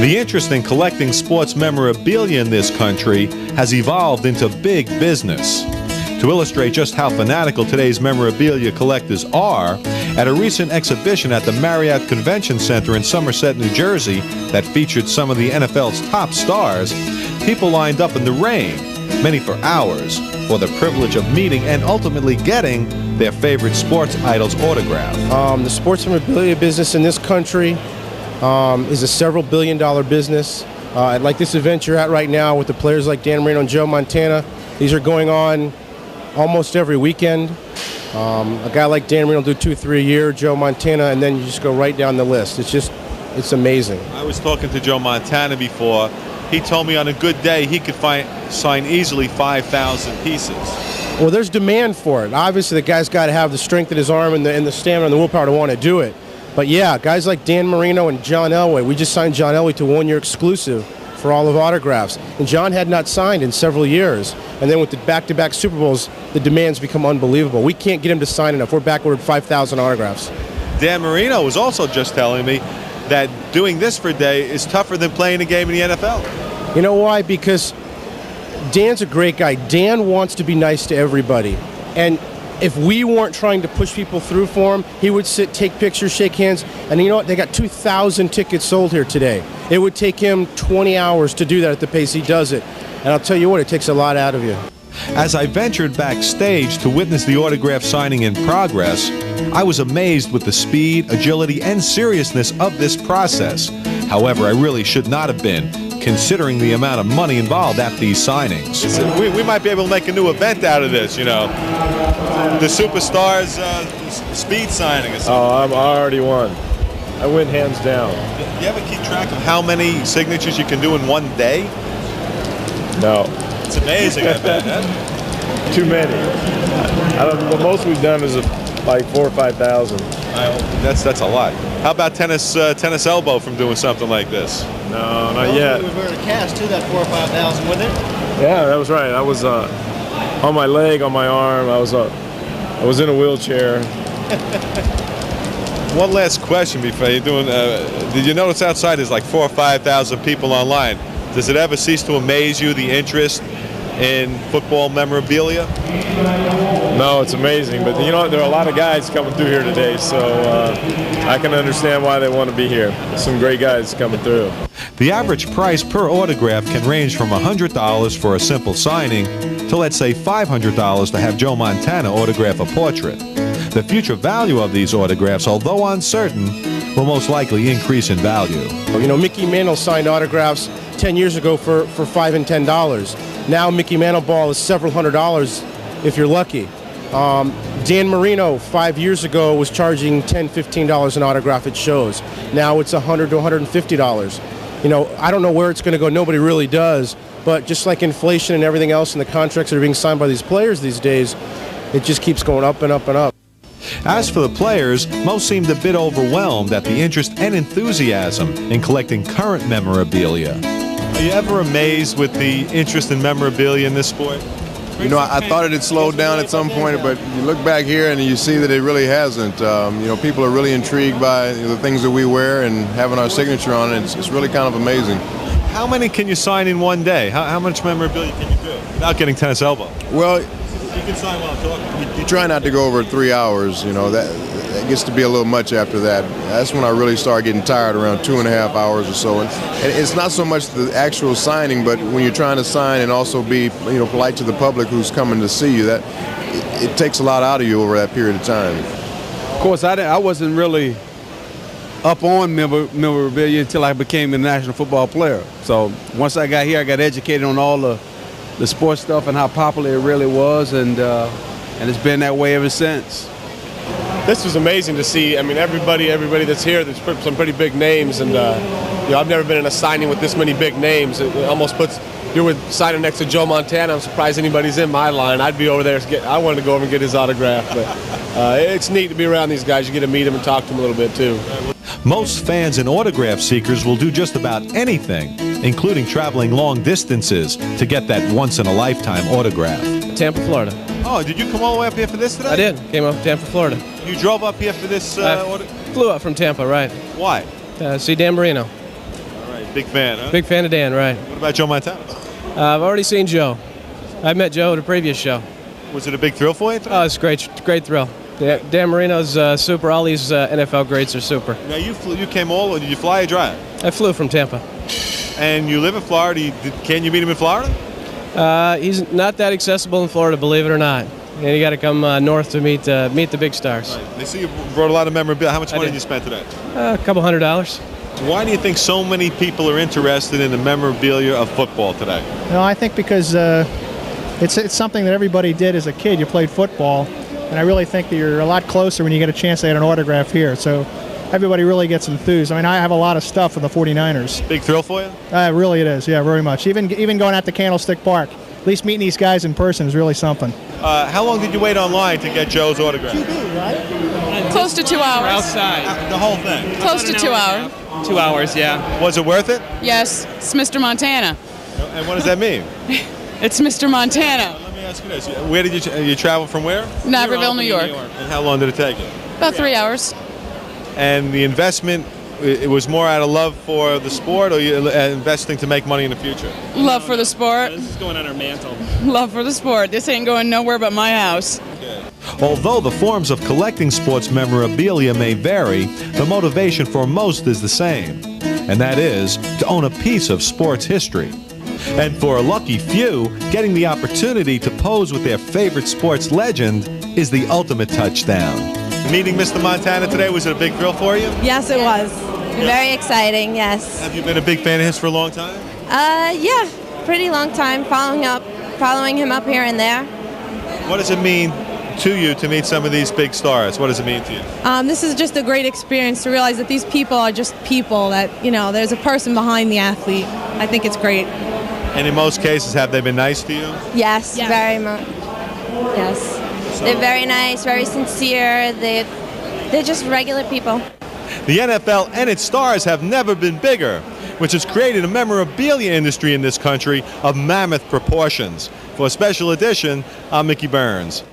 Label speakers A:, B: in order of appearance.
A: The interest in collecting sports memorabilia in this country has evolved into big business. To illustrate just how fanatical today's memorabilia collectors are, at a recent exhibition at the Marriott Convention Center in Somerset, New Jersey, that featured some of the NFL's top stars, people lined up in the rain, many for hours, for the privilege of meeting and ultimately getting their favorite sports idol's autograph.
B: The sports memorabilia business in this country is a several billion-dollar business. Like this event you're at right now with the players like Dan Marino and Joe Montana, these are going on almost every weekend. A guy like Dan Marino will do 2-3 a year, Joe Montana, and then you just go right down the list. It's amazing.
A: I was talking to Joe Montana before. He told me on a good day he could sign easily 5,000 pieces.
B: Well, there's demand for it. Obviously, the guy's got to have the strength in his arm and the stamina and the willpower to want to do it. But yeah, guys like Dan Marino and John Elway, we just signed John Elway to a one-year exclusive for all of autographs. And John had not signed in several years. And then with the back-to-back Super Bowls, the demands become unbelievable. We can't get him to sign enough. We're backward 5,000 autographs.
A: Dan Marino was also just telling me that doing this for a day is tougher than playing a game in the NFL.
B: You know why? Because Dan's a great guy. Dan wants to be nice to everybody. And if we weren't trying to push people through for him, he would sit, take pictures, shake hands, and you know what? They got 2,000 tickets sold here today. It would take him 20 hours to do that at the pace he does it. And I'll tell you what, it takes a lot out of you.
A: As I ventured backstage to witness the autograph signing in progress, I was amazed with the speed, agility, and seriousness of this process. However, I really should not have been, considering the amount of money involved at these signings. We might be able to make a new event out of this, you know. The Superstars speed signing or something.
C: Oh, I already won. I win hands down.
A: Do you ever keep track of how many signatures you can do in one day?
C: No.
A: It's amazing, I bet, huh?
C: Too many. The most we've done is like 4,000 or 5,000.
A: That's a lot. How about tennis elbow from doing something like this?
C: No, not yet.
D: We were to cast to that 4,000 or 5,000, wasn't it?
C: Yeah, that was right. I was on my leg, on my arm. I was in a wheelchair.
A: One last question before you're doing. Did you notice outside there's like 4,000 or 5,000 people online? Does it ever cease to amaze you, the interest in football memorabilia?
C: No, it's amazing. But you know what? There are a lot of guys coming through here today, so I can understand why they want to be here. There's some great guys coming through.
A: The average price per autograph can range from $100 for a simple signing to, let's say, $500 to have Joe Montana autograph a portrait. The future value of these autographs, although uncertain, will most likely increase in value.
B: You know, Mickey Mantle signed autographs 10 years ago for $5 and $10. Now Mickey Mantle ball is several $100s if you're lucky. Dan Marino 5 years ago was charging $10, $15 an autograph at shows. Now it's $100 to $150. You know, I don't know where it's going to go. Nobody really does. But just like inflation and everything else and the contracts that are being signed by these players these days, it just keeps going up and up and up.
A: As for the players, most seemed a bit overwhelmed at the interest and enthusiasm in collecting current memorabilia. Are you ever amazed with the interest in memorabilia in this sport?
E: You know, I thought it had slowed down at some point, but you look back here and you see that it really hasn't. You know, people are really intrigued by the things that we wear and having our signature on it. It's really kind of amazing.
A: How many can you sign in one day? How much memorabilia can you do without getting tennis elbow?
E: Well,
A: you can sign while I'm talking.
E: You try not to go over 3 hours. You know, that gets to be a little much after that. That's when I really start getting tired, around 2.5 hours or so. And it's not so much the actual signing, but when you're trying to sign and also be, you know, polite to the public who's coming to see you, that it takes a lot out of you over that period of time.
F: Of course, I wasn't really up on memorabilia until I became a national football player. So once I got here, I got educated on all the sports stuff and how popular it really was, and it's been that way ever since.
G: This was amazing to see. I mean, everybody that's here, there's some pretty big names, and you know, I've never been in a signing with this many big names. It almost puts, you were signing next to Joe Montana. I'm surprised anybody's in my line. I'd be over there. I wanted to go over and get his autograph, but it's neat to be around these guys. You get to meet them and talk to them a little bit too.
A: Most fans and autograph seekers will do just about anything, including traveling long distances to get that once-in-a-lifetime autograph.
D: Tampa, Florida.
A: Oh, did you come all the way up here for this today?
D: I did. Came up Tampa, Florida.
A: You drove up here for this
D: flew up from Tampa, right.
A: Why?
D: See Dan Marino.
A: All right. Big fan, huh?
D: Big fan of Dan, right.
A: What about Joe Montana?
D: I've already seen Joe. I met Joe at a previous show.
A: Was it a big thrill for you?
D: Oh, it's great thrill. Dan Marino's super. All these NFL greats are super.
A: Now you came all, or did you fly or drive?
D: I flew from Tampa.
A: And you live in Florida. Can you meet him in Florida?
D: He's not that accessible in Florida, believe it or not. And you got to come north to meet the big stars.
A: Right. They see you brought a lot of memorabilia. How much money did you spend today?
D: A couple $100.
A: Why do you think so many people are interested in the memorabilia of football today?
H: No, I think because it's something that everybody did as a kid. You played football, and I really think that you're a lot closer when you get a chance to get an autograph here. So everybody really gets enthused. I mean, I have a lot of stuff from the 49ers.
A: Big thrill for you?
H: Really it is, yeah, very much. Even going out to Candlestick Park, at least meeting these guys in person is really something.
A: How long did you wait online to get Joe's autograph?
I: Close to 2 hours.
D: Outside.
A: The whole thing?
I: Close to 2 hours.
D: 2 hours, yeah.
A: Was it worth it?
I: Yes, it's Mr. Montana.
A: And what does that mean?
I: It's Mr. Montana.
A: Let me ask you this. Where did you travel from where?
I: Naperville, New York.
A: And how long did it take you?
I: About 3 hours.
A: And the investment, it was more out of love for the sport, or you investing to make money in the future?
I: Love for the sport.
D: This is going on our mantle.
I: Love for the sport. This ain't going nowhere but my house.
A: Although the forms of collecting sports memorabilia may vary, the motivation for most is the same, and that is to own a piece of sports history. And for a lucky few, getting the opportunity to pose with their favorite sports legend is the ultimate touchdown. Meeting Mr. Montana today, was it a big thrill for you?
J: Yes, it was. Very exciting, yes.
A: Have you been a big fan of his for a long time?
J: Yeah, pretty long time, following him up here and there.
A: What does it mean to you to meet some of these big stars? What does it mean to you?
J: This is just a great experience to realize that these people are just people, that, there's a person behind the athlete. I think it's great.
A: And in most cases, have they been nice to you?
J: Yes. Very much. Yes. They're very nice, very sincere. They're just regular people.
A: The NFL and its stars have never been bigger, which has created a memorabilia industry in this country of mammoth proportions. For a special edition, I'm Mickey Burns.